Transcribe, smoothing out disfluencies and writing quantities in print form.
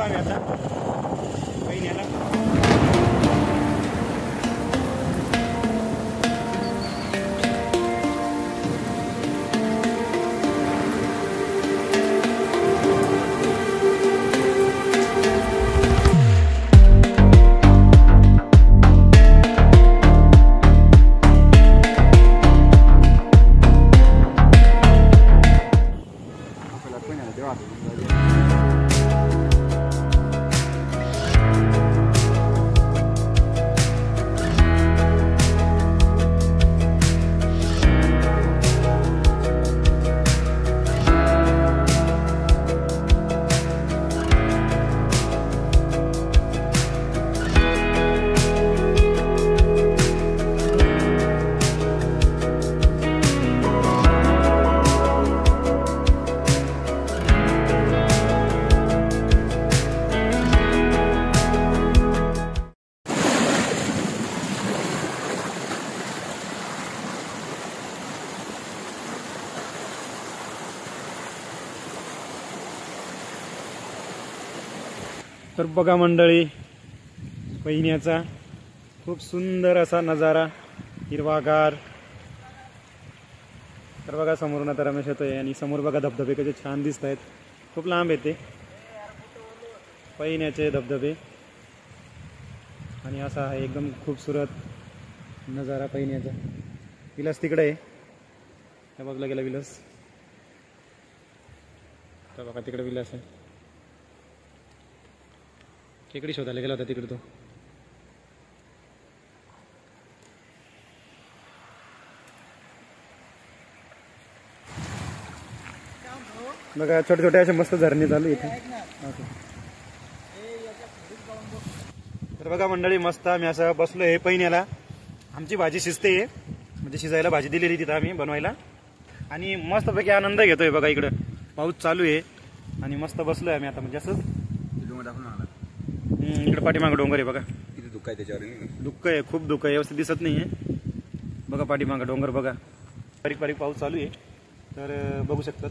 आलो आम्ही आता पैण्याला. तर बघा मंडळी, पैण्याचा खूप सुंदर असा नजारा, हिरवागार. तर बघा समोरून आता रमेश येतोय आणि समोर बघा धबधबे कसे छान दिसत आहेत. खूप लांब येते पैण्याचे धबधबे आणि असा आहे एकदम खूपसूरत नजारा पैण्याचा. विलास तिकडे आहे, त्या बघला गेला विलास. तर बघा तिकडे विलास आहे, खेकडी शोधायला गेला होता तिकडे तो. बघा छोटे छोटे असे मस्त झरणे चालू इथे. तर बघा मंडळी, मस्त आम्ही असं बसलो आहे पैण्याला. आमची भाजी शिजते, म्हणजे शिजायला भाजी दिलेली तिथं आम्ही बनवायला, आणि मस्तपैकी आनंद घेतोय. बघा इकडं पाऊस चालू आहे आणि मस्त बसलोय आम्ही आता, म्हणजे असं. इकडे पाठीमागं डोंगर आहे बघा. किती दुःख आहे त्याच्यावर, दुःख आहे, खूप दुःख आहे, व्यवस्थित दिसत नाहीये. बघा पाठीमागं डोंगर बघा, बारीक बारीक पाऊस चालू आहे, तर बघू शकतात.